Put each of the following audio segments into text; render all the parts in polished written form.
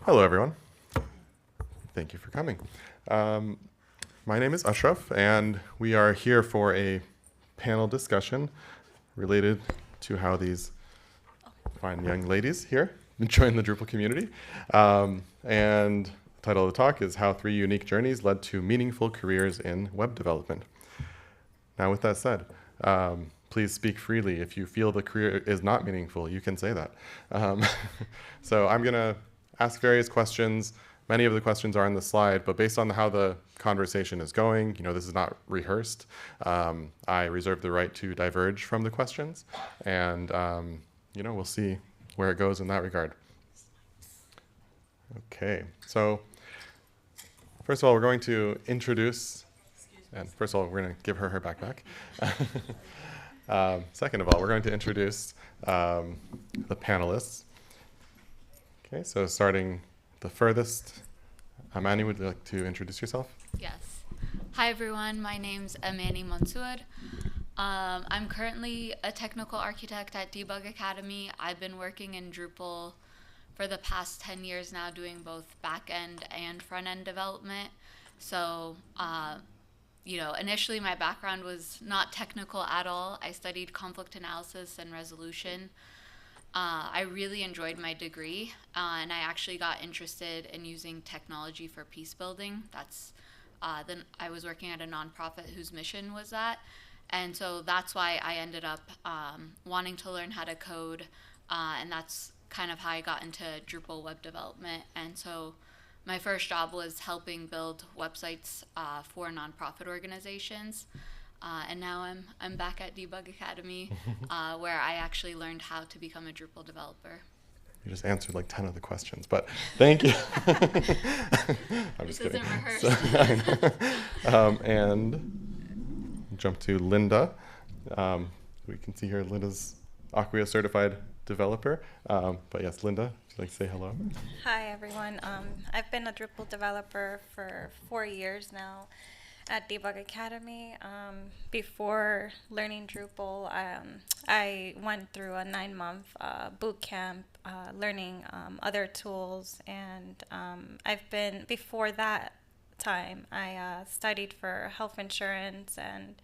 Hello, everyone. Thank you for coming. My name is Ashraf, and we are here for a panel discussion related to how these fine young ladies here join the Drupal community. And the title of the talk is How 3 Unique Journeys Led to Meaningful Careers in Web Development. Now, with that said, please speak freely. If you feel the career is not meaningful, you can say that. So I'm going to ask various questions. Many of the questions are on the slide, but based on how the conversation is going, this is not rehearsed. I reserve the right to diverge from the questions, and we'll see where it goes in that regard. Okay, so first of all, we're going to introduce, and first of all, we're going to give her backpack. Second of all, we're going to introduce the panelists. Okay, so starting the furthest, Amani, would you like to introduce yourself? Yes. Hi, everyone. My name's Amani Mansour. I'm currently a technical architect at Debug Academy. I've been working in Drupal for the past 10 years now, doing both back-end and front-end development. So, initially my background was not technical at all. I studied conflict analysis and resolution. I really enjoyed my degree, and I actually got interested in using technology for peace building. Then I was working at a nonprofit whose mission was that. And so that's why I ended up wanting to learn how to code, and that's kind of how I got into Drupal web development. And so my first job was helping build websites for nonprofit organizations. And now I'm back at Debug Academy, where I actually learned how to become a Drupal developer. You just answered like 10 of the questions, but thank you. I'm just kidding. And jump to Linda. We can see here Linda's Acquia certified developer. But yes, Linda, would you like to say hello? Hi, everyone. I've been a Drupal developer for 4 years now at Debug Academy. Before learning Drupal, I went through a 9-month boot camp learning other tools, and before that time, I studied for health insurance, and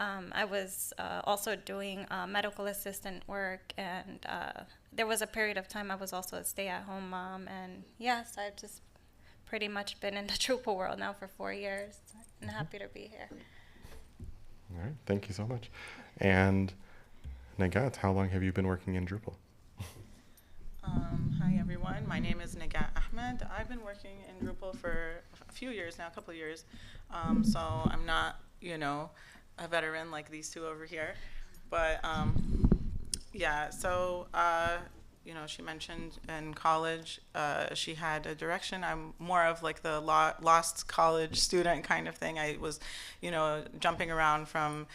I was also doing medical assistant work, and there was a period of time I was also a stay-at-home mom, and yes, I've just pretty much been in the Drupal world now for 4 years. I'm happy to be here. All right, thank you so much. And Nagat, how long have you been working in Drupal? Hi, everyone. My name is Nagat Ahmed. I've been working in Drupal for a few years now, a couple of years. So I'm not, a veteran like these two over here. But, she mentioned in college she had a direction. I'm more of like the lost college student kind of thing. I was, jumping around from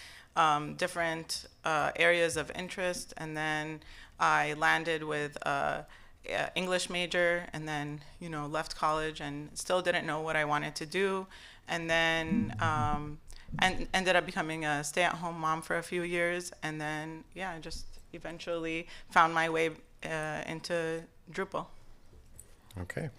different areas of interest, and then I landed with English major, and then, left college and still didn't know what I wanted to do, and then and ended up becoming a stay-at-home mom for a few years, and then, just eventually found my way into Drupal. Okay.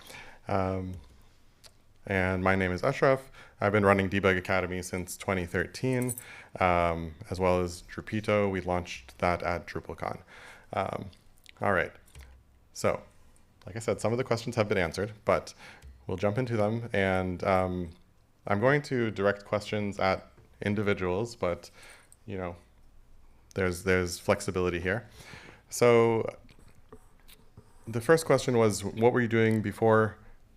And my name is Ashraf. I've been running Debug Academy since 2013, as well as Drupito. We launched that at DrupalCon. All right. So, like I said, some of the questions have been answered, but we'll jump into them. And I'm going to direct questions at individuals, but, there's flexibility here. So, the first question was, what were you doing before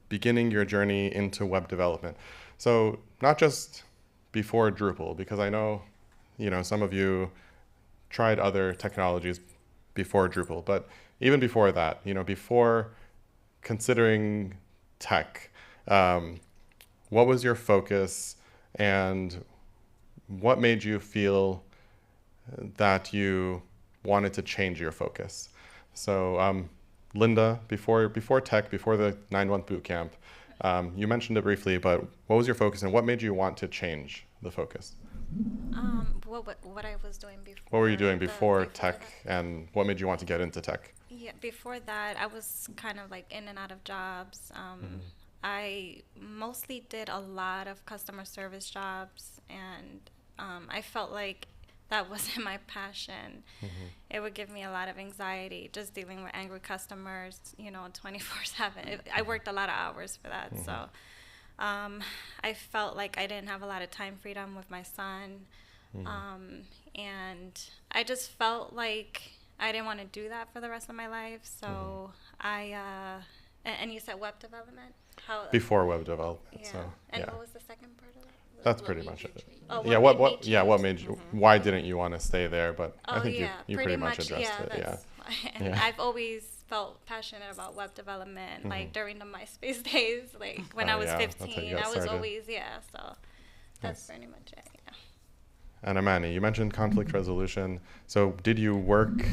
beginning your journey into web development? So not just before Drupal, because I know, some of you tried other technologies before Drupal, but even before that, before considering tech, what was your focus, and what made you feel that you wanted to change your focus? So, Linda, before tech, before the 9-month boot camp, you mentioned it briefly, but what was your focus, and what made you want to change the focus? What I was doing before. What were you doing before tech, and what made you want to get into tech? Yeah, before that, I was kind of like in and out of jobs. I mostly did a lot of customer service jobs, and I felt like that wasn't my passion. It would give me a lot of anxiety just dealing with angry customers, 24/7. I worked a lot of hours for that, so I felt like I didn't have a lot of time freedom with my son, and I just felt like I didn't want to do that for the rest of my life. So and you said web development? How? Before web development. Yeah. So And yeah, what was the second part of that? that's What pretty made much you it. change? Oh, Yeah, what what made you yeah, what change? made you? Why didn't you want to stay there? But I Oh, think yeah, you pretty much addressed it. Yeah. And Yeah. I've always felt passionate about web development. Like during the MySpace days, like when Oh, I was yeah, that's how you 15, got I was started. always, so that's Nice. pretty much it. Yeah. And Amani, you mentioned conflict resolution. So did you work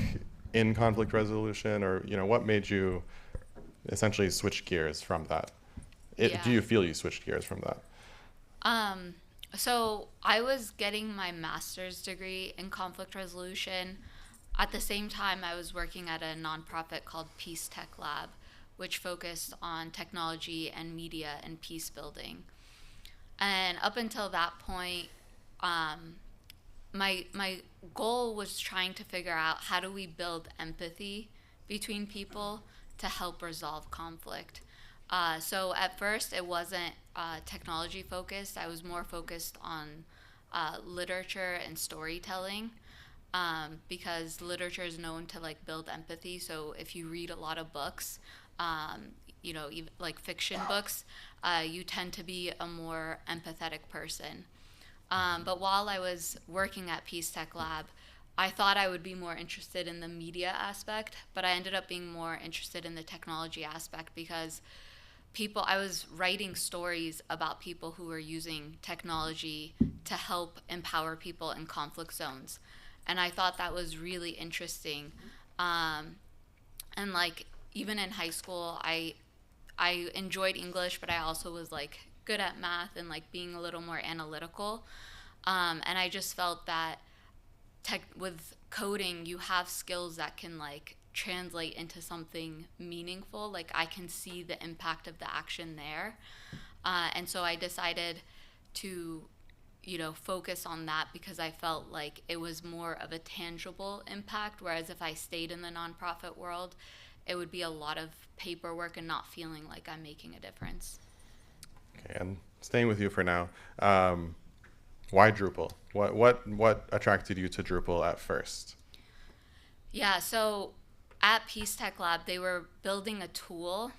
in conflict resolution, or what made you essentially switch gears from that? Do Yeah. you feel you switched gears from that? So I was getting my master's degree in conflict resolution. At the same time, I was working at a nonprofit called Peace Tech Lab, which focused on technology and media and peace building. And up until that point, my goal was trying to figure out how do we build empathy between people to help resolve conflict. So at first, it wasn't technology focused. I was more focused on literature and storytelling, because literature is known to like build empathy. So if you read a lot of books, even like fiction books, you tend to be a more empathetic person. But while I was working at Peace Tech Lab, I thought I would be more interested in the media aspect, but I ended up being more interested in the technology aspect because I was writing stories about people who were using technology to help empower people in conflict zones. And I thought that was really interesting. And like, even in high school, I enjoyed English, but I also was like good at math and like being a little more analytical. And I just felt that with coding, you have skills that can like translate into something meaningful. Like I can see the impact of the action there. And so I decided to, focus on that because I felt like it was more of a tangible impact. Whereas if I stayed in the nonprofit world, it would be a lot of paperwork and not feeling like I'm making a difference. Okay, and staying with you for now, why Drupal? What attracted you to Drupal at first? Yeah, so at Peace Tech Lab, they were building a tool.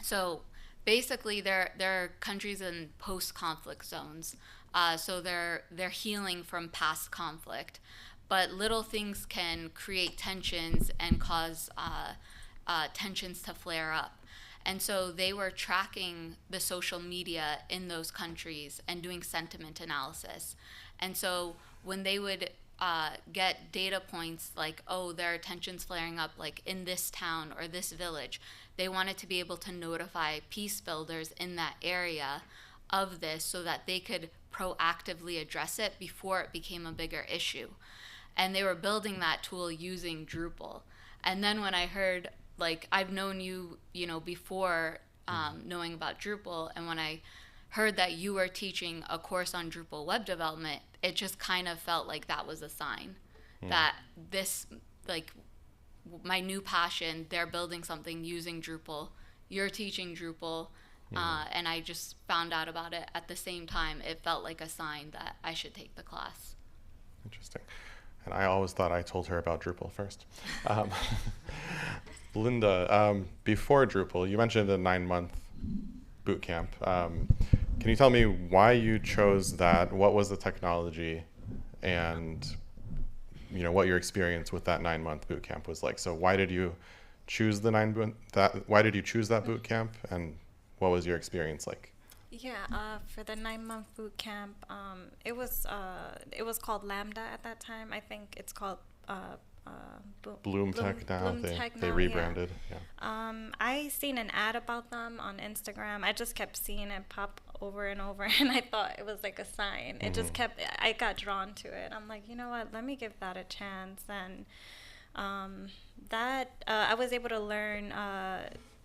So basically, there are countries in post-conflict zones. So they're healing from past conflict, but little things can create tensions and cause tensions to flare up. And so they were tracking the social media in those countries and doing sentiment analysis. And so when they would get data points like, oh, there are tensions flaring up like in this town or this village, they wanted to be able to notify peace builders in that area of this so that they could proactively address it before it became a bigger issue. And they were building that tool using Drupal. And then when I heard, like, I've known you, before knowing about Drupal, and when I heard that you were teaching a course on Drupal web development, it just kind of felt like that was a sign that this, like, my new passion, they're building something using Drupal, you're teaching Drupal, and I just found out about it at the same time. It felt like a sign that I should take the class. Interesting. And I always thought I told her about Drupal first. Linda, before Drupal, you mentioned a 9-month boot camp. Can you tell me why you chose that? What was the technology, and what your experience with that 9-month boot camp was like? So why did you choose why did you choose that boot camp, and what was your experience like? Yeah, for the 9-month boot camp, it was called Lambda at that time. I think it's called Bloom Tech now. Bloom They Tech now, rebranded. Yeah. Yeah. I seen an ad about them on Instagram. I just kept seeing it pop over and over, and I thought it was like a sign. It just kept. I got drawn to it. I'm like, you know what? Let me give that a chance. And That I was able to learn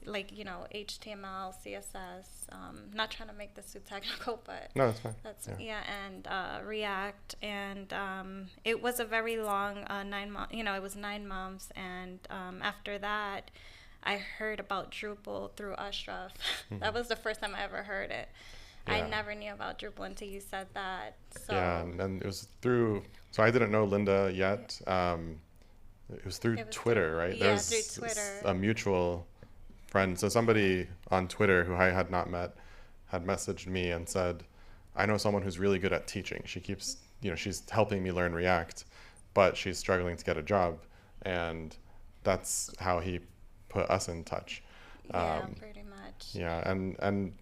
like HTML, CSS. Not trying to make this too technical, but No, that's fine. that's Yeah. and React, and it was a very long 9 month. It was 9 months, and after that, I heard about Drupal through Ashraf. That was the first time I ever heard it. I Yeah. never knew about Drupal until you said that. So Yeah, and it was through. So I didn't know Linda yet. It was through It was Twitter, through- right? yeah, There's through Twitter. a mutual friend. So somebody on Twitter who I had not met had messaged me and said, "I know someone who's really good at teaching. She keeps, she's helping me learn React, but she's struggling to get a job," and that's how he put us in touch. yeah, pretty much. Yeah, and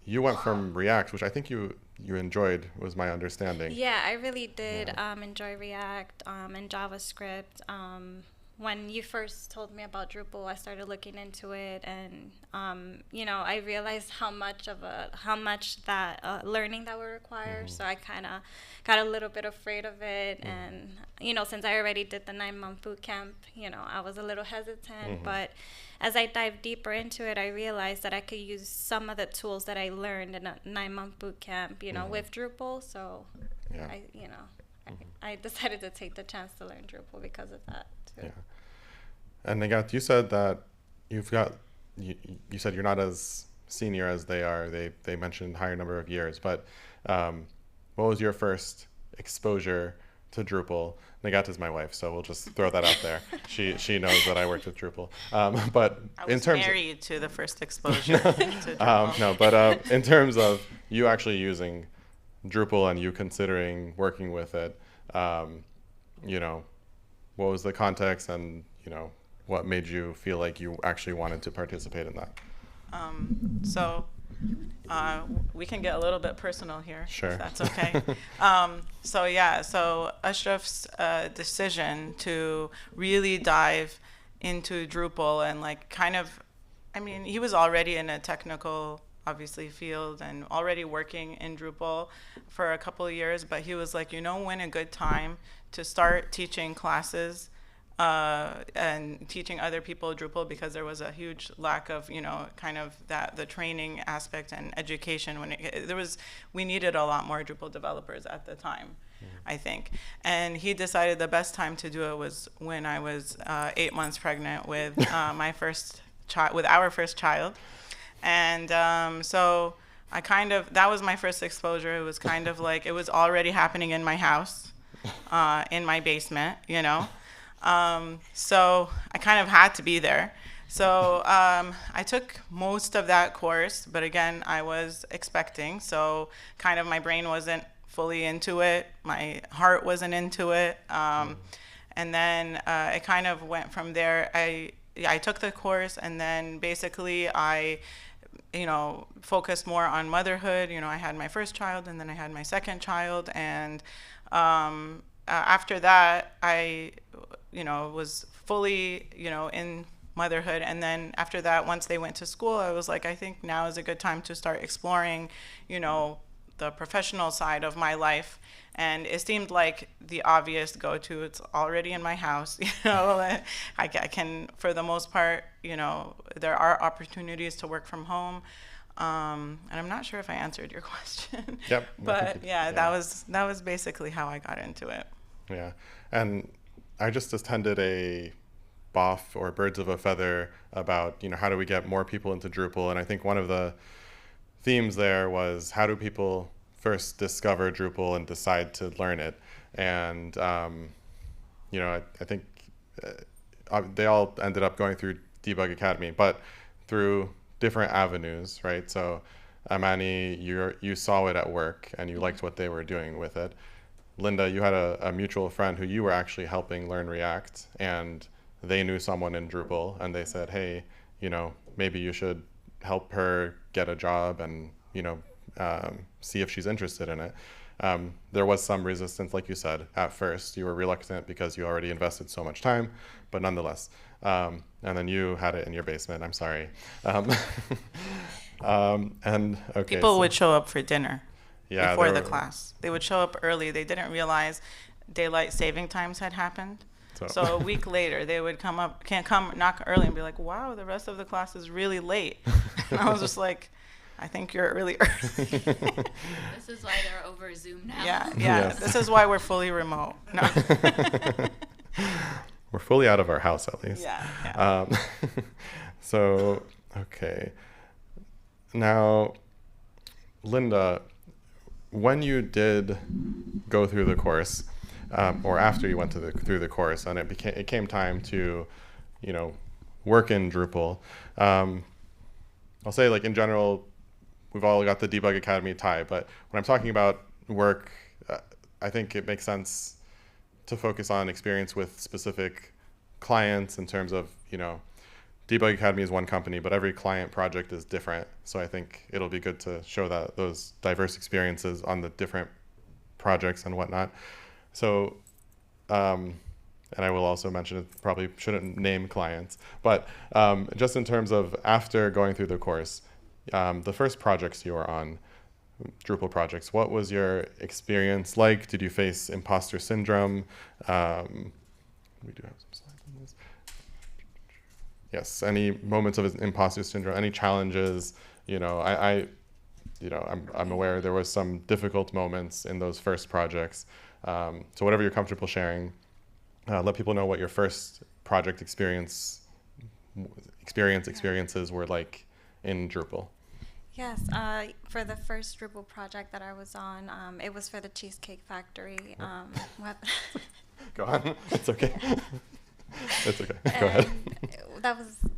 you went from React, which I think you enjoyed, was my understanding. Yeah, I really did Yeah. enjoy React and JavaScript. When you first told me about Drupal, I started looking into it, and I realized how much that learning that would require. So I kind of got a little bit afraid of it, and since I already did the 9 month boot camp, I was a little hesitant. But as I dived deeper into it, I realized that I could use some of the tools that I learned in a 9 month boot camp, with Drupal. So Yeah. I decided to take the chance to learn Drupal because of that too. Yeah. And Nagat, you said that you've got, you said you're not as senior as they are. They mentioned higher number of years, but what was your first exposure to Drupal? Nagat is my wife, so we'll just throw that out there. She knows that I worked with Drupal. But I in was terms married to the first exposure to Drupal. no, but in terms of you actually using Drupal and you considering working with it, what was the context, and what made you feel like you actually wanted to participate in that? So we can get a little bit personal here, Sure. if that's okay. So Ashraf's decision to really dive into Drupal and he was already in a technical, obviously, field and already working in Drupal for a couple of years, but he was like, when a good time to start teaching classes and teaching other people Drupal, because there was a huge lack of, the training aspect and education we needed a lot more Drupal developers at the time, I think. And he decided the best time to do it was when I was 8 months pregnant with our first child. And so that was my first exposure. It was kind of like, it was already happening in my house, in my basement, so I kind of had to be there. So I took most of that course, but again, I was expecting, so kind of my brain wasn't fully into it, my heart wasn't into it, and then it kind of went from there. I took the course, and then basically I focused more on motherhood. I had my first child, and then I had my second child, and after that, I was fully, in motherhood. And then after that, once they went to school, I was like, I think now is a good time to start exploring, the professional side of my life. And it seemed like the obvious go-to. It's already in my house, I can, for the most part, there are opportunities to work from home. And I'm not sure if I answered your question. Yep. But yeah, that was basically how I got into it. Yeah. And I just attended a BOF, or Birds of a Feather, about, how do we get more people into Drupal? And I think one of the themes there was, how do people first discover Drupal and decide to learn it? And, I think they all ended up going through Debug Academy, but through different avenues, right? So Amani, you saw it at work and you liked what they were doing with it. Linda, you had a mutual friend who you were actually helping learn React, and they knew someone in Drupal, and they said, hey, maybe you should help her get a job and, see if she's interested in it. There was some resistance, like you said, at first. You were reluctant because you already invested so much time, but nonetheless. And then you had it in your basement. I'm sorry. And okay. People would show up for dinner before the were- class. They would show up early. They didn't realize daylight saving times had happened. So a week later, they would can't come, knock early and be like, wow, the rest of the class is really late. And I was just like, I think you're really early. This is why they're over Zoom now. Yeah. Yes. This is why we're fully remote. No. We're fully out of our house, at least. Yeah. So, okay. Now, Linda, when you did go through the course, or after you went through the course, and it came time to, work in Drupal. I'll say, like, in general, we've all got the Debug Academy tie, but when I'm talking about work, I think it makes sense to focus on experience with specific clients in terms of, Debug Academy is one company, but every client project is different. So I think it'll be good to show that those diverse experiences on the different projects and whatnot. So, and I will also mention, it probably shouldn't name clients, but just in terms of after going through the course, the first projects you were on, Drupal projects, what was your experience like? Did you face imposter syndrome? We do have some slides on this. Yes, any moments of imposter syndrome, any challenges? I'm aware there was some difficult moments in those first projects. So whatever you're comfortable sharing, let people know what your first project experiences were like in Drupal. Yes, for the first Drupal project that I was on, it was for the Cheesecake Factory. Go on. It's okay. It's okay. Go ahead.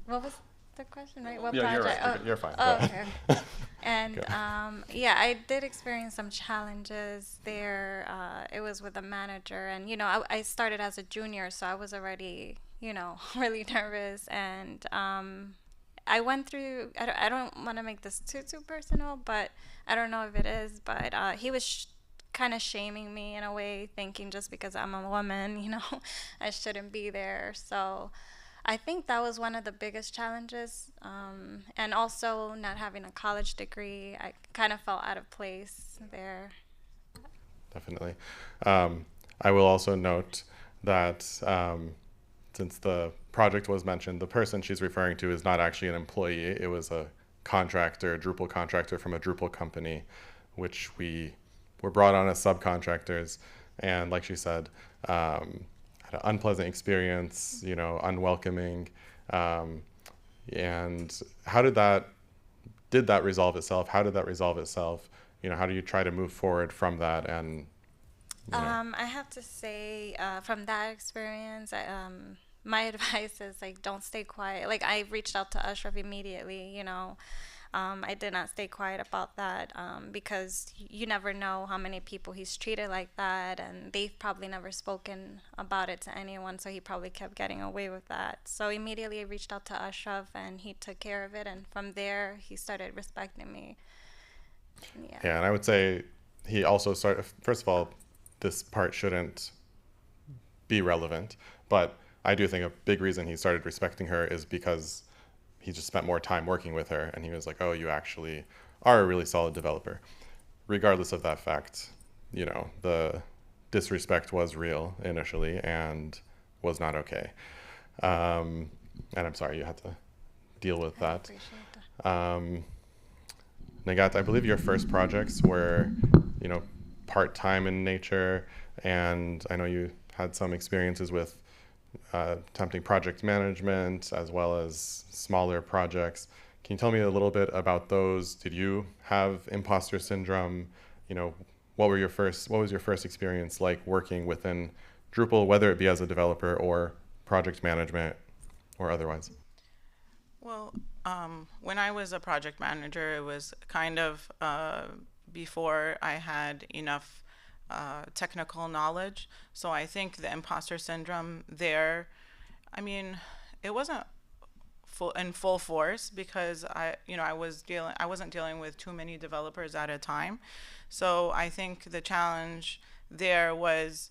What was the question, right? What Yeah, project? you're right. You're fine. Oh, Go ahead. okay. And I did experience some challenges there. It was with a manager, and I started as a junior, so I was already really nervous, and I went through. I don't want to make this too personal, but I don't know if it is. But he was kind of shaming me in a way, thinking just because I'm a woman, I shouldn't be there. So I think that was one of the biggest challenges. And also not having a college degree, I kind of felt out of place there. Definitely. I will also note that since the project was mentioned, the person she's referring to is not actually an employee. It was a Drupal contractor from a Drupal company, which we were brought on as subcontractors. And like she said, had an unpleasant experience, unwelcoming. And how did that resolve itself? How did that resolve itself? How do you try to move forward from that? And I have to say, from that experience, my advice is don't stay quiet. I reached out to Ashraf immediately. I did not stay quiet about that because you never know how many people he's treated like that, and they've probably never spoken about it to anyone, so he probably kept getting away with that. So immediately I reached out to Ashraf, and he took care of it, and from there he started respecting me. Yeah, and I would say he also started, first of all, this part shouldn't be relevant, but I do think a big reason he started respecting her is because he just spent more time working with her, and he was like, oh, you actually are a really solid developer. Regardless of that fact, the disrespect was real initially and was not okay. And I'm sorry you had to deal with that. Nagat, I believe your first projects were, part-time in nature, and I know you had some experiences with attempting project management as well as smaller projects. Can you tell me a little bit about those? Did you have imposter syndrome? What was your first experience like working within Drupal, whether it be as a developer or project management or otherwise? Well, when I was a project manager, it was kind of before I had enough technical knowledge. So I think the imposter syndrome there, it wasn't in full force because I wasn't dealing with too many developers at a time. So I think the challenge there was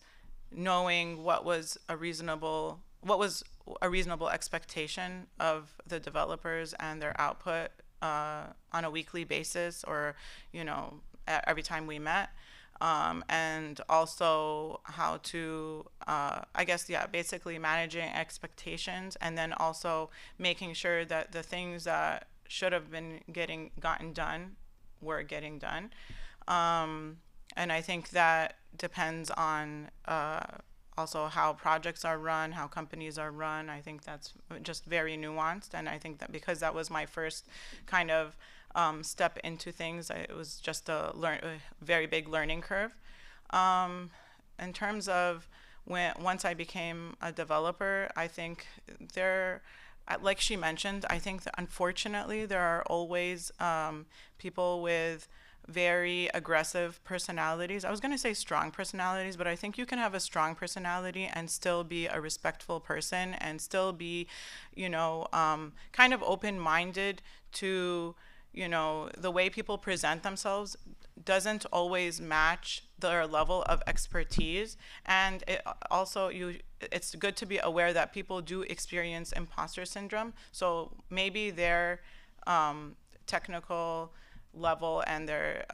knowing what was a reasonable expectation of the developers and their output on a weekly basis, or every time we met. and also how to, I guess, yeah, basically managing expectations, and then also making sure that the things that should have been gotten done were getting done. And I think that depends on also how projects are run, how companies are run. I think that's just very nuanced. And I think that because that was my first kind of step into things, it was just a very big learning curve. In terms of once I became a developer, I think like she mentioned, I think that unfortunately there are always people with very aggressive personalities. I was going to say strong personalities, but I think you can have a strong personality and still be a respectful person and still be, kind of open-minded to, the way people present themselves doesn't always match their level of expertise. And it's good to be aware that people do experience imposter syndrome. So maybe their technical level and their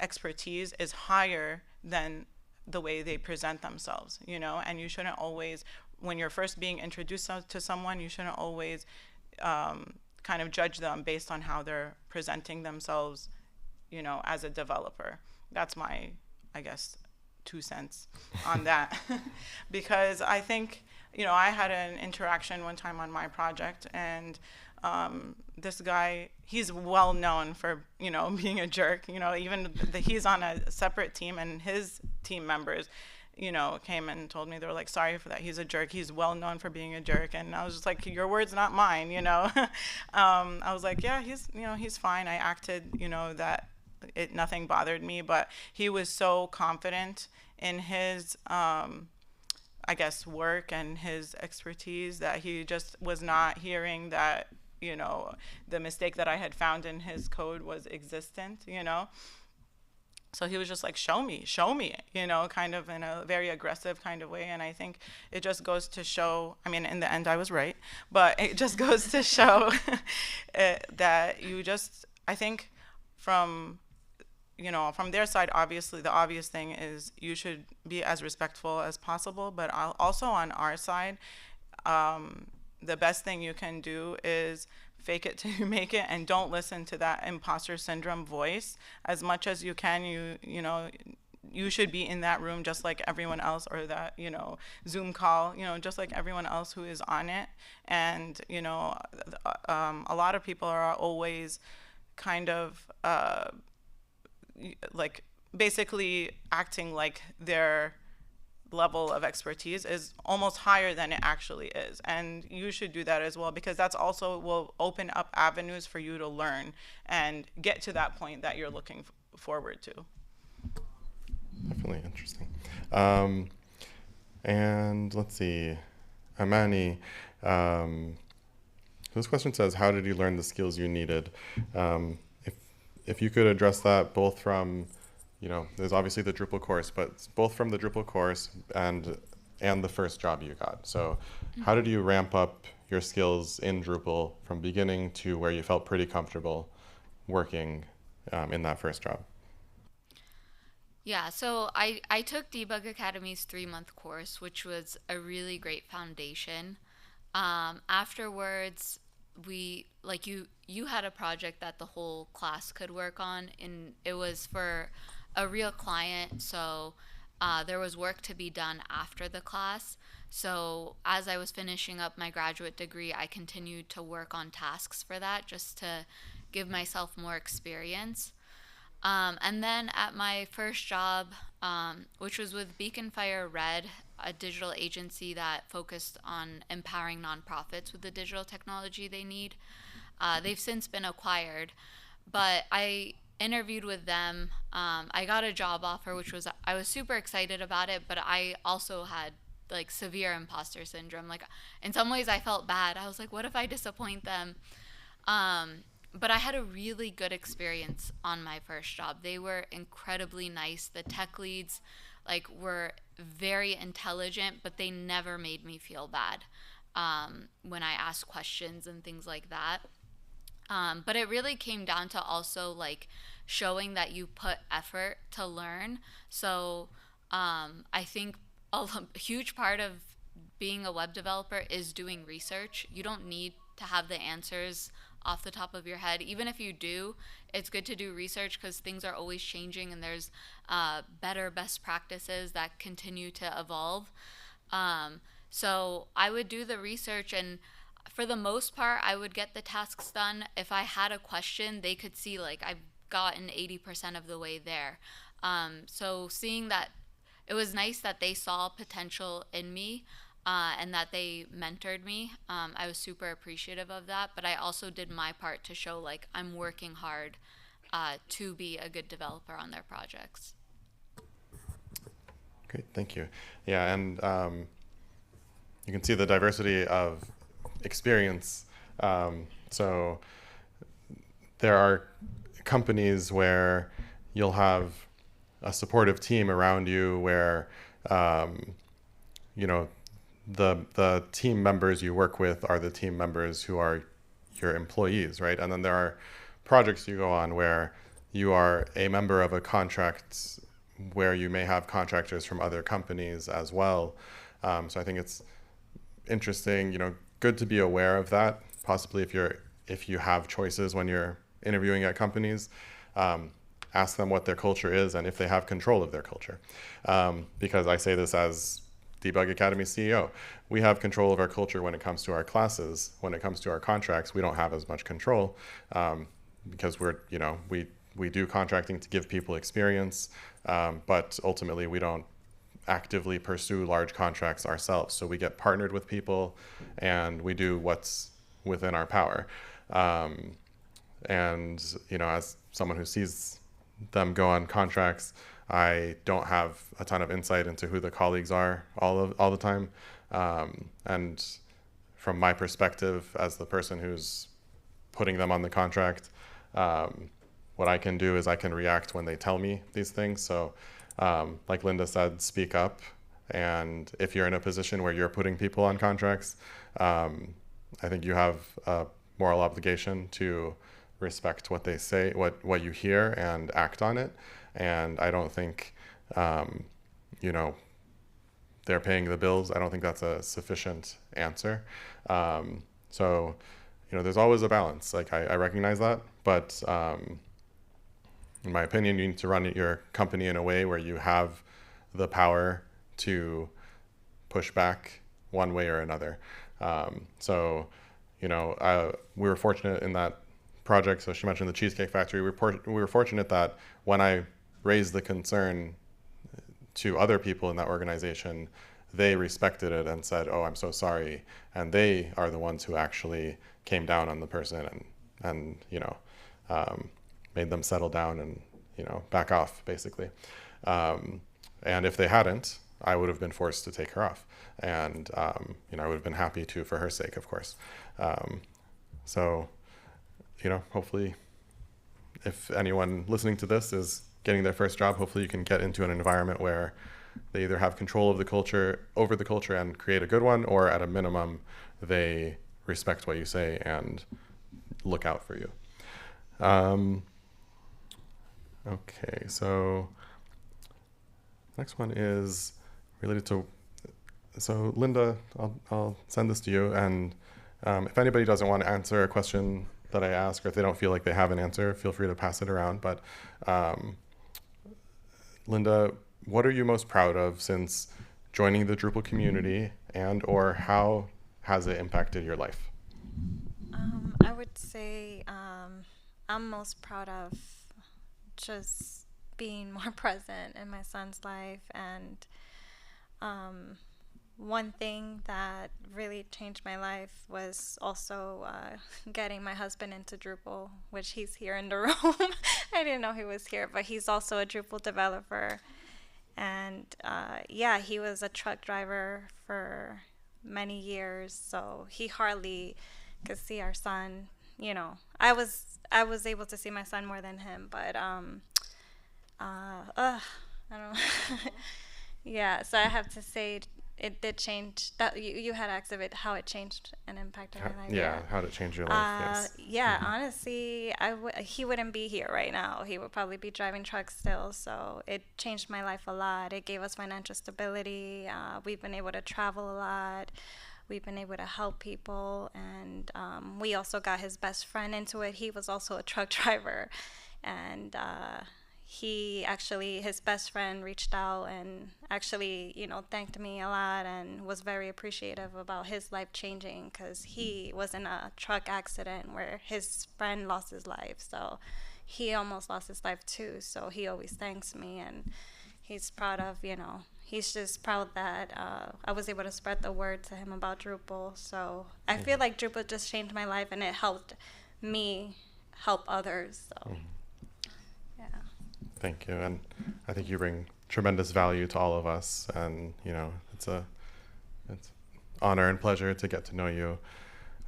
expertise is higher than the way they present themselves, and you shouldn't always, when you're first being introduced to someone, you shouldn't always kind of judge them based on how they're presenting themselves, as a developer. That's my, I guess, 2 cents on that. Because I think, I had an interaction one time on my project, and this guy, he's well known for, being a jerk, even he's on a separate team, and his team members, came and told me, they were like, sorry for that. He's a jerk. He's well known for being a jerk. And I was just like, your words, not mine, I was like, yeah, he's fine. I acted, that nothing bothered me, but he was so confident in his, I guess, work and his expertise that he just was not hearing that, the mistake that I had found in his code was existent, So he was just like, show me, kind of in a very aggressive kind of way. And I think it just goes to show, I mean, in the end, I was right, but it just goes to show that I think from their side, obviously, the obvious thing is you should be as respectful as possible. But also on our side, the best thing you can do is fake it till you make it, and don't listen to that imposter syndrome voice as much as you can. You should be in that room just like everyone else, or that Zoom call, just like everyone else who is on it. And a lot of people are always kind of like basically acting like their level of expertise is almost higher than it actually is. And you should do that as well, because that's also will open up avenues for you to learn and get to that point that you're looking forward to. Definitely interesting. And let's see, Amani, this question says, how did you learn the skills you needed? If you could address that both from, there's obviously the Drupal course, but both from the Drupal course and the first job you got. So how did you ramp up your skills in Drupal from beginning to where you felt pretty comfortable working in that first job? Yeah, so I took Debug Academy's 3-month course, which was a really great foundation. Afterwards, you had a project that the whole class could work on, and it was for a real client, so there was work to be done after the class. So as I was finishing up my graduate degree, I continued to work on tasks for that, just to give myself more experience. And then at my first job, which was with Beacon Fire Red, a digital agency that focused on empowering nonprofits with the digital technology they need. They've since been acquired, but I interviewed with them. I got a job offer, I was super excited about it, but I also had like severe imposter syndrome. Like in some ways I felt bad. I was like, what if I disappoint them? But I had a really good experience on my first job. They were incredibly nice. The tech leads were very intelligent, but they never made me feel bad when I asked questions and things like that. But it really came down to also like showing that you put effort to learn. So I think a huge part of being a web developer is doing research. You don't need to have the answers off the top of your head. Even if you do, it's good to do research because things are always changing and there's better best practices that continue to evolve. So I would do the research, and for the most part, I would get the tasks done. If I had a question, they could see like I've gotten 80% of the way there. So seeing that, it was nice that they saw potential in me, and that they mentored me. I was super appreciative of that, but I also did my part to show like I'm working hard to be a good developer on their projects. Great, thank you. Yeah, and you can see the diversity of experience. So there are companies where you'll have a supportive team around you where, you know, the team members you work with are the team members who are your employees, right? And then there are projects you go on where you are a member of a contract where you may have contractors from other companies as well. So I think it's interesting, you know, good to be aware of that. Possibly if you have choices when you're interviewing at companies, ask them what their culture is and if they have control of their culture. Because I say this as Debug Academy CEO, we have control of our culture when it comes to our classes. When it comes to our contracts, we don't have as much control, because we do contracting to give people experience, but ultimately we don't actively pursue large contracts ourselves. So we get partnered with people and we do what's within our power. And, you know, as someone who sees them go on contracts, I don't have a ton of insight into who the colleagues are all the time. And from my perspective as the person who's putting them on the contract, what I can do is I can react when they tell me these things. So like Linda said, speak up. And if you're in a position where you're putting people on contracts, I think you have a moral obligation to respect what they say, what you hear, and act on it. And I don't think, you know, they're paying the bills. I don't think that's a sufficient answer. So, you know, there's always a balance. Like I recognize that, but in my opinion, you need to run your company in a way where you have the power to push back one way or another. So, you know, we were fortunate in that project. So she mentioned the Cheesecake Factory. We were fortunate that when I raised the concern to other people in that organization, they respected it and said, "Oh, I'm so sorry." And they are the ones who actually came down on the person and you know, made them settle down and, you know, back off, basically. And if they hadn't, I would have been forced to take her off. And, you know, I would have been happy to for her sake, of course. So, you know, hopefully, if anyone listening to this is getting their first job, hopefully you can get into an environment where they either have control of the culture, over the culture, and create a good one, or at a minimum, they respect what you say and look out for you. Okay, so next one is related to, so Linda, I'll send this to you, and if anybody doesn't want to answer a question that I ask, or if they don't feel like they have an answer, feel free to pass it around. But Linda, what are you most proud of since joining the Drupal community, and or how has it impacted your life? I would say I'm most proud of just being more present in my son's life. And one thing that really changed my life was also getting my husband into Drupal, which he's here in the room. I didn't know he was here, but he's also a Drupal developer. And yeah, he was a truck driver for many years, so he hardly could see our son. You know, I was able to see my son more than him, but I don't know. Yeah, so I have to say it did change. That you had asked of it, how it changed and impacted my life. Yeah, how did it change your life? Yes. Yeah, honestly, he wouldn't be here right now. He would probably be driving trucks still. So it changed my life a lot. It gave us financial stability. We've been able to travel a lot. We've been able to help people. And we also got his best friend into it. He was also a truck driver. And his best friend reached out and actually, thanked me a lot and was very appreciative about his life changing, because he was in a truck accident where his friend lost his life. So he almost lost his life too. So he always thanks me, and he's proud of, he's just proud that I was able to spread the word to him about Drupal. So I feel like Drupal just changed my life, and it helped me help others. So. Yeah. Thank you. And I think you bring tremendous value to all of us. And, it's honor and pleasure to get to know you.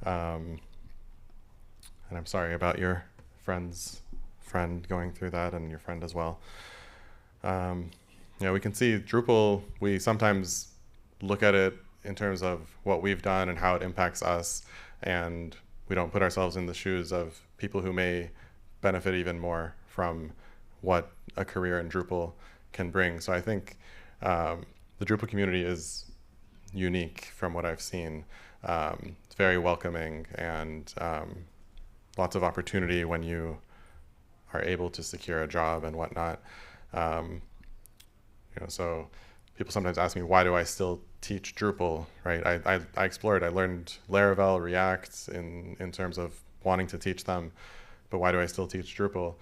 And I'm sorry about your friend going through that, and your friend as well. We can see Drupal, we sometimes look at it in terms of what we've done and how it impacts us. And we don't put ourselves in the shoes of people who may benefit even more from what a career in Drupal can bring. So I think the Drupal community is unique from what I've seen. It's very welcoming, and lots of opportunity when you are able to secure a job and whatnot. So people sometimes ask me, why do I still teach Drupal, right? I explored, I learned Laravel, React in terms of wanting to teach them. But why do I still teach Drupal?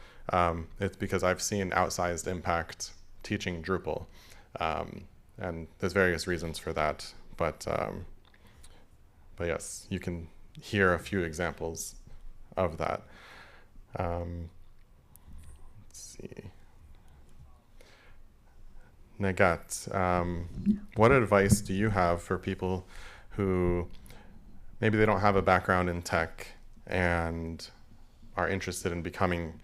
It's because I've seen outsized impact teaching Drupal. And there's various reasons for that. But yes, you can hear a few examples of that. Let's see. Nagat, what advice do you have for people who maybe they don't have a background in tech and are interested in becoming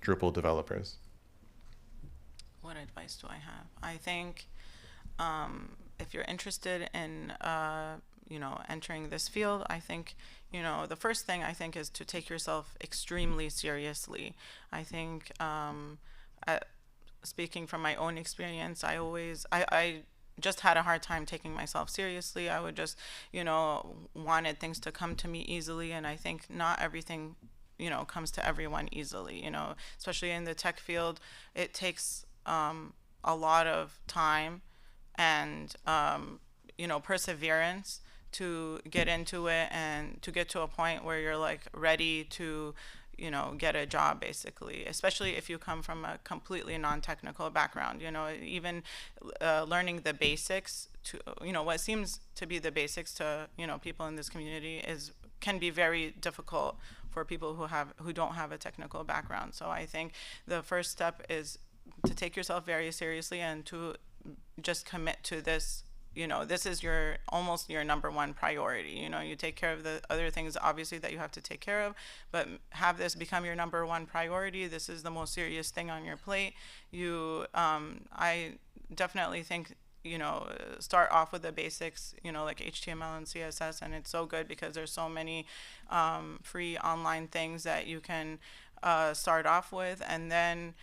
Drupal developers? What advice do I have? I think if you're interested in entering this field, I think the first thing I think is to take yourself extremely seriously. I think speaking from my own experience, I just had a hard time taking myself seriously. I would just wanted things to come to me easily, and I think not everything comes to everyone easily, especially in the tech field. It takes a lot of time and, perseverance to get into it and to get to a point where you're like ready to, get a job, basically, especially if you come from a completely non-technical background. Even learning the basics to, what seems to be the basics to, people in this community can be very difficult for people who don't have a technical background. So I think the first step is to take yourself very seriously and to just commit to this. This is almost your number one priority. You take care of the other things, obviously, that you have to take care of, but have this become your number one priority. This is the most serious thing on your plate. I definitely think start off with the basics, like HTML and CSS, and it's so good because there's so many free online things that you can start off with, and then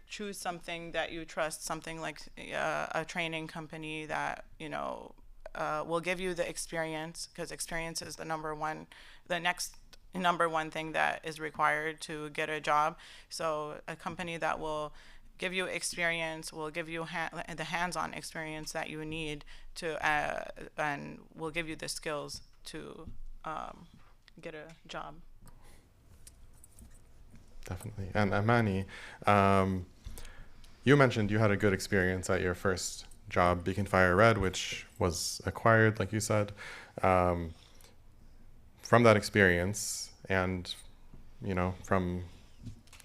choose something that you trust, something like a training company that will give you the experience, because experience is the next number one thing that is required to get a job. So a company that will give you experience, will give you the hands-on experience that you need to, and will give you the skills to get a job. Definitely. And Amani, you mentioned you had a good experience at your first job, Beacon Fire Red, which was acquired, like you said. From that experience and, from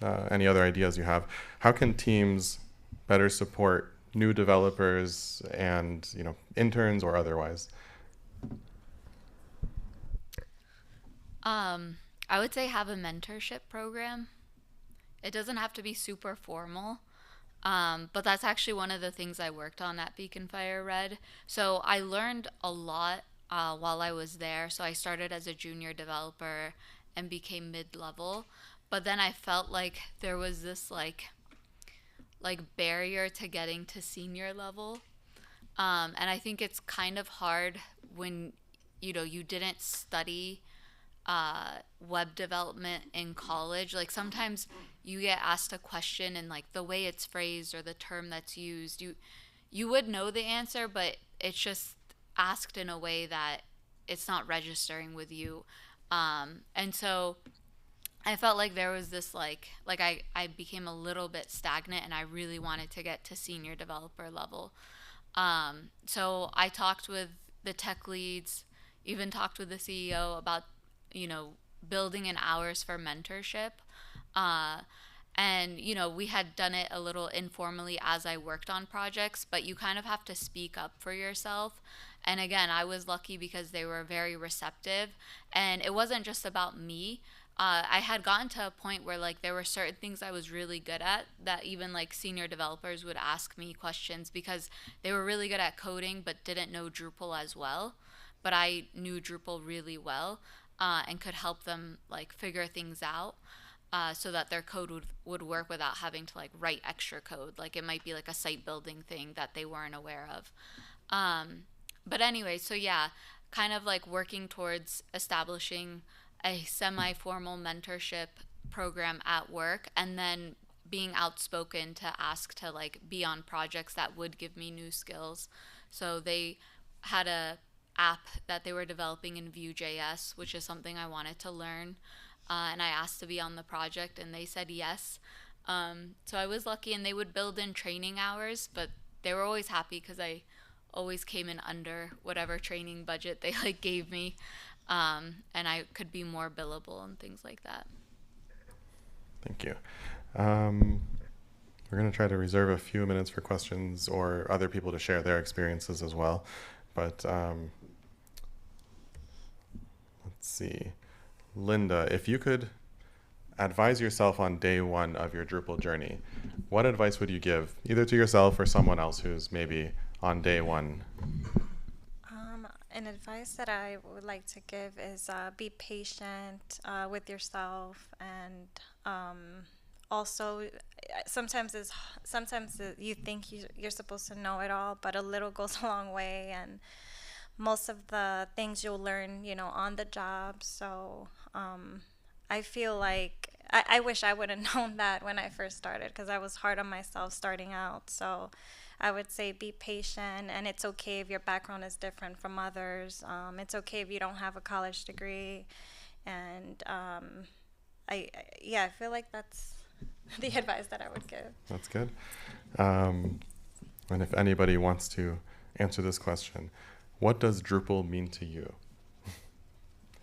any other ideas you have, how can teams better support new developers and, interns or otherwise? I would say have a mentorship program. It doesn't have to be super formal. But that's actually one of the things I worked on at Beacon Fire Red. So I learned a lot while I was there. So I started as a junior developer and became mid-level. But then I felt like there was this barrier to getting to senior level. And I think it's kind of hard when you didn't study web development in college. Like sometimes you get asked a question and like the way it's phrased or the term that's used, you would know the answer, but it's just asked in a way that it's not registering with you. And so I felt like there was this I became a little bit stagnant and I really wanted to get to senior developer level. So I talked with the tech leads, even talked with the CEO about, you know, building in hours for mentorship. Uh, and, we had done it a little informally as I worked on projects, but you kind of have to speak up for yourself. And again, I was lucky because they were very receptive. And it wasn't just about me. I had gotten to a point where like there were certain things I was really good at that even like senior developers would ask me questions because they were really good at coding but didn't know Drupal as well. But I knew Drupal really well and could help them like figure things out so that their code would work without having to like write extra code. Like it might be like a site building thing that they weren't aware of. But anyway, so yeah, kind of like working towards establishing a semi-formal mentorship program at work and then being outspoken to ask to like be on projects that would give me new skills. So they had a app that they were developing in Vue.js, which is something I wanted to learn. And I asked to be on the project and they said yes. So I was lucky and they would build in training hours, but they were always happy because I always came in under whatever training budget they like gave me. And I could be more billable and things like that. Thank you. We're going to try to reserve a few minutes for questions or other people to share their experiences as well. But let's see. Linda, if you could advise yourself on day one of your Drupal journey, what advice would you give, either to yourself or someone else who's maybe on day one? An advice that I would like to give is be patient with yourself, and also sometimes you think you're supposed to know it all, but a little goes a long way, and most of the things you'll learn, on the job. So I feel like I wish I would have known that when I first started because I was hard on myself starting out. So I would say be patient, and it's okay if your background is different from others. It's okay if you don't have a college degree, and I feel like that's the advice that I would give. That's good. And if anybody wants to answer this question, what does Drupal mean to you?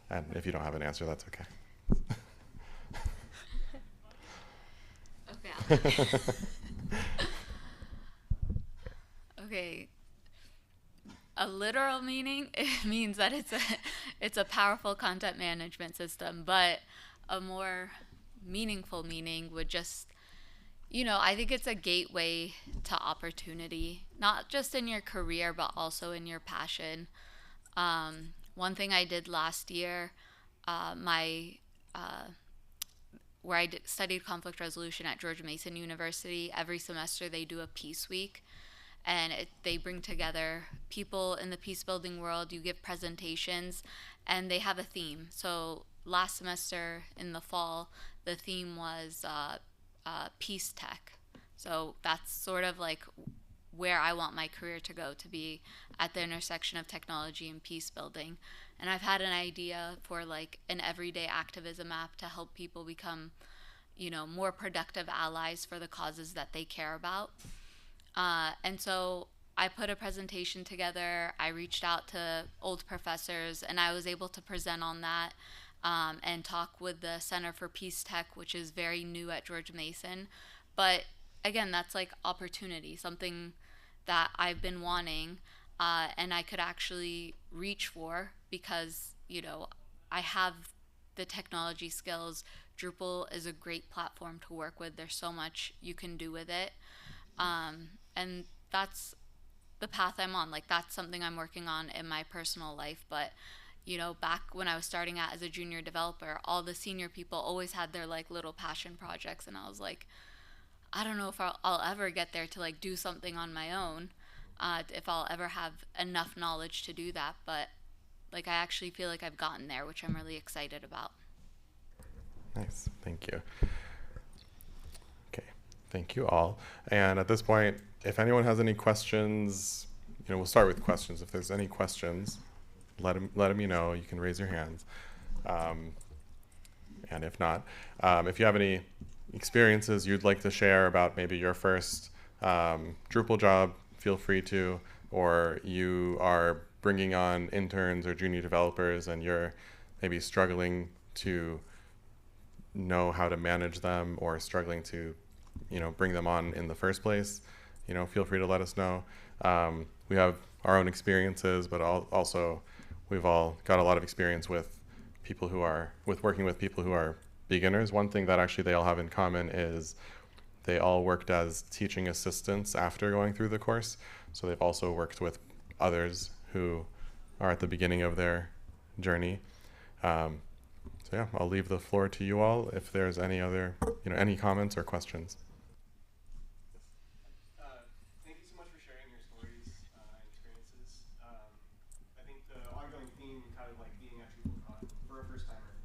And if you don't have an answer, that's okay. Okay. Okay. A literal meaning, it means that it's a powerful content management system, but a more meaningful meaning would just, I think it's a gateway to opportunity, not just in your career, but also in your passion. One thing I did last year, where I studied conflict resolution at George Mason University, every semester they do a peace week. And they bring together people in the peace building world. You give presentations, and they have a theme. So last semester in the fall, the theme was peace tech. So that's sort of like where I want my career to go, to be at the intersection of technology and peace building. And I've had an idea for like an everyday activism app to help people become, more productive allies for the causes that they care about. And so I put a presentation together. I reached out to old professors, and I was able to present on that and talk with the Center for Peace Tech, which is very new at George Mason. But again, that's like opportunity, something that I've been wanting and I could actually reach for because, I have the technology skills. Drupal is a great platform to work with. There's so much you can do with it. And that's the path I'm on. Like, that's something I'm working on in my personal life. But, you know, back when I was starting out as a junior developer, all the senior people always had their like little passion projects. And I was like, I don't know if I'll ever get there to like do something on my own, if I'll ever have enough knowledge to do that. But like, I actually feel like I've gotten there, which I'm really excited about. Nice. Thank you. Okay. Thank you all. And at this point, if anyone has any questions, we'll start with questions. If there's any questions, let me know. You can raise your hands. And if not, if you have any experiences you'd like to share about maybe your first Drupal job, feel free to, or you are bringing on interns or junior developers and you're maybe struggling to know how to manage them or struggling to, bring them on in the first place, feel free to let us know. We have our own experiences, but also we've all got a lot of experience with working with people who are beginners. One thing that actually they all have in common is they all worked as teaching assistants after going through the course. So they've also worked with others who are at the beginning of their journey. So yeah, I'll leave the floor to you all if there's any other, any comments or questions. Thank you so much for sharing your stories and experiences. I think the ongoing theme, kind of like being at DrupalCon for a first timer,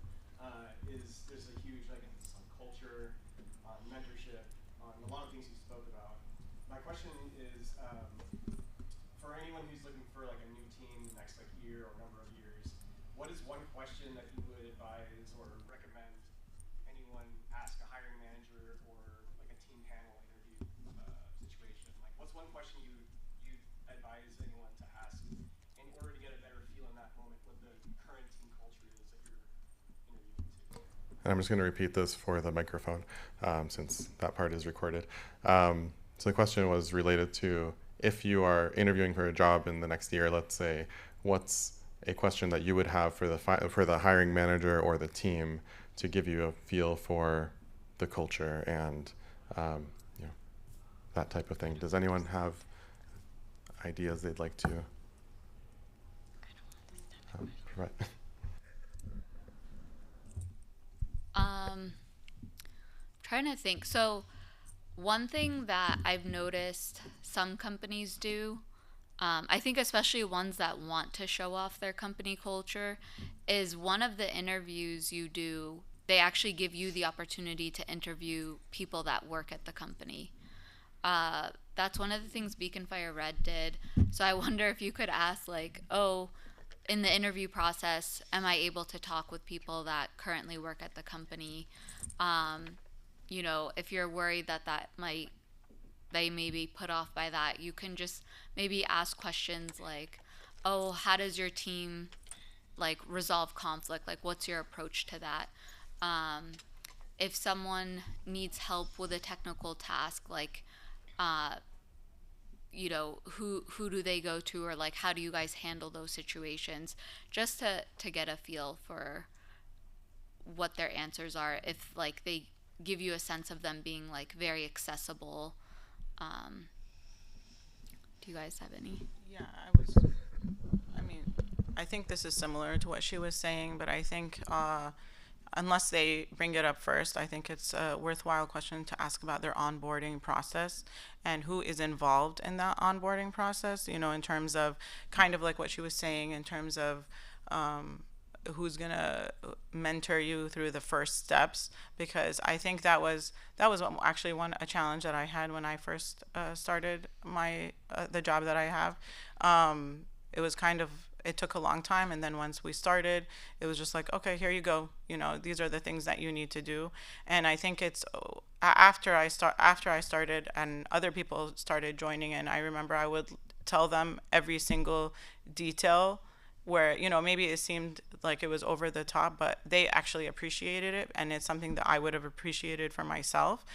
is there's a huge emphasis on culture, on mentorship, on a lot of things you spoke about. My question is, for anyone who's looking for like a new team the next like year or number of years, what is one question that you would advise or recommend anyone ask a hiring manager or like a team panel interview situation? Like, what's one question you advise anyone to ask in order to get a better feel in that moment what the current team culture is that you're interviewing to? And I'm just going to repeat this for the microphone since that part is recorded. So the question was related to if you are interviewing for a job in the next year, let's say, what's a question that you would have for the hiring manager or the team to give you a feel for the culture and that type of thing. Does anyone have ideas they'd like to provide? Trying to think. So one thing that I've noticed some companies do, I think especially ones that want to show off their company culture, is one of the interviews you do, they actually give you the opportunity to interview people that work at the company. That's one of the things Beacon Fire Red did. So I wonder if you could ask, like, oh, in the interview process, am I able to talk with people that currently work at the company? If you're worried that they may be put off by that, you can just maybe ask questions like, oh, how does your team like resolve conflict? Like, what's your approach to that? If someone needs help with a technical task, like, who do they go to, or like, how do you guys handle those situations? Just to get a feel for what their answers are, if like they give you a sense of them being like very accessible. Do you guys have any? Yeah, I think this is similar to what she was saying, but I think unless they bring it up first, I think it's a worthwhile question to ask about their onboarding process and who is involved in that onboarding process, in terms of kind of like what she was saying, in terms of who's gonna mentor you through the first steps, because I think that was actually a challenge that I had when I first started my the job that I have. It was it took a long time, and then once we started, it was just like, okay, here you go, these are the things that you need to do. And I think it's after I started and other people started joining in, I remember I would tell them every single detail where maybe it seemed like it was over the top, but they actually appreciated it, and it's something that I would have appreciated for myself.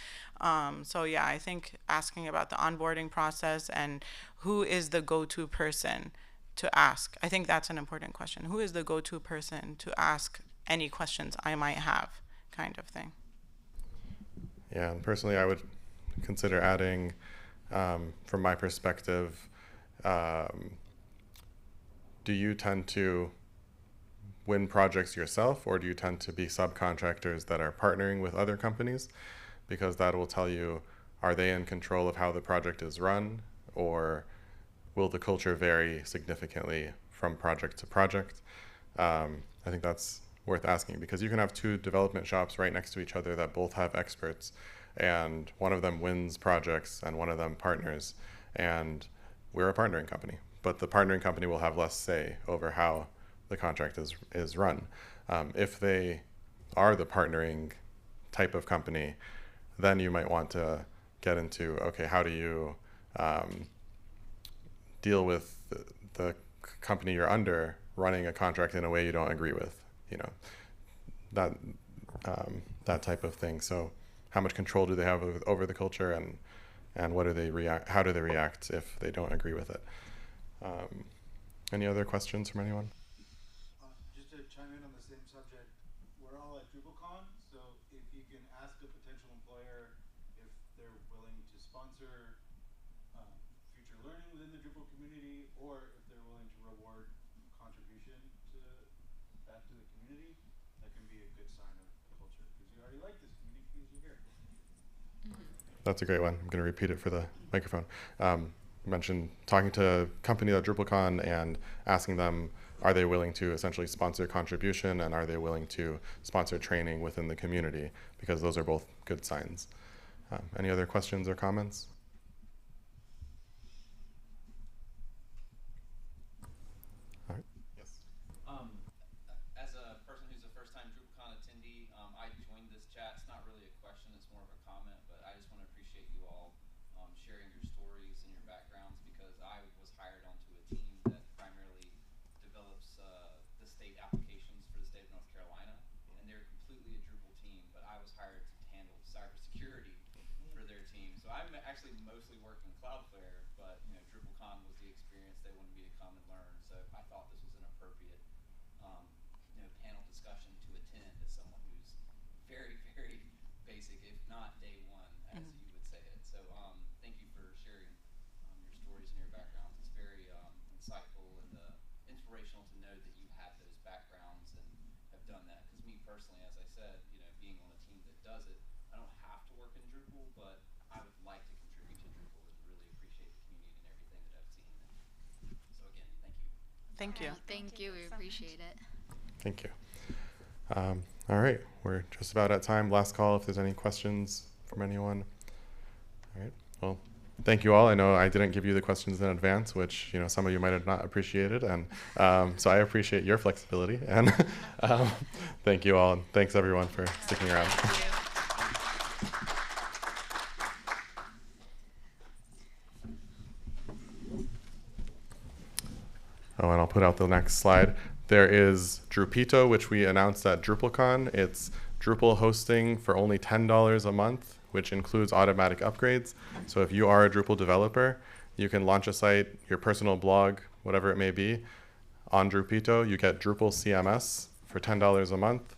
So yeah, I think asking about the onboarding process and who is the go-to person to ask, I think that's an important question. Who is the go-to person to ask any questions I might have, kind of thing. Yeah, and personally I would consider adding from my perspective, do you tend to win projects yourself, or do you tend to be subcontractors that are partnering with other companies? Because that will tell you, are they in control of how the project is run, or will the culture vary significantly from project to project? I think that's worth asking, because you can have two development shops right next to each other that both have experts, and one of them wins projects and one of them partners, and we're a partnering company, but the partnering company will have less say over how the contract is run. If they are the partnering type of company, then you might want to get into, okay, how do you deal with the company you're under running a contract in a way you don't agree with, that type of thing. So how much control do they have over the culture, and what do they react? How do they react if they don't agree with it? Any other questions from anyone? Just to chime in on the same subject, we're all at DrupalCon, so if you can ask a potential employer if they're willing to sponsor future learning within the Drupal community, or if they're willing to reward contribution back to the community, that can be a good sign of culture, because you already like this community because you're here. That's a great one. I'm going to repeat it for the microphone. Mentioned talking to a company at DrupalCon and asking them, are they willing to essentially sponsor contribution, and are they willing to sponsor training within the community? Because those are both good signs. Any other questions or comments? All right. Yes. As a person who's a first-time DrupalCon attendee, I joined this chat. It's not really a question, it's more of a comment, but I just want to appreciate you all sharing your stories and your backgrounds, because I was hired onto a team that primarily develops the state applications for the state of North Carolina, and they're completely a Drupal team, but I was hired to handle cybersecurity for their team. So I'm actually mostly working Cloudflare, but DrupalCon was the experience they wanted me to come and learn, so I thought this was an appropriate panel discussion to attend as someone who's very, very basic, if not day one, as you would say it. So thank you for sharing your stories and your backgrounds. It's very insightful and inspirational to know that you have those backgrounds and have done that. Because me personally, as I said, being on a team that does it, I don't have to work in Drupal, but I would like to contribute to Drupal and really appreciate the community and everything that I've seen. So again, thank you. Thank you. Thank you. We appreciate it. Thank you. All right, we're just about at time. Last call if there's any questions from anyone. All right, well, thank you all. I know I didn't give you the questions in advance, which some of you might have not appreciated, and so I appreciate your flexibility. And thank you all, and thanks everyone for sticking around. Oh, and I'll put out the next slide. There is Drupito, which we announced at DrupalCon. It's Drupal hosting for only $10 a month, which includes automatic upgrades. So if you are a Drupal developer, you can launch a site, your personal blog, whatever it may be, on Drupito. You get Drupal CMS for $10 a month,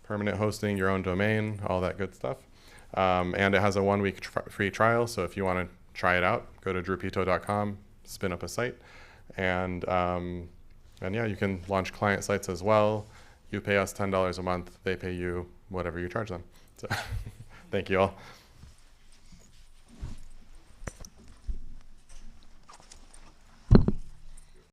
permanent hosting, your own domain, all that good stuff. And it has a 1-week free trial. So if you want to try it out, go to drupito.com, spin up a site. And yeah, you can launch client sites as well. You pay us $10 a month. They pay you whatever you charge them. So thank you all.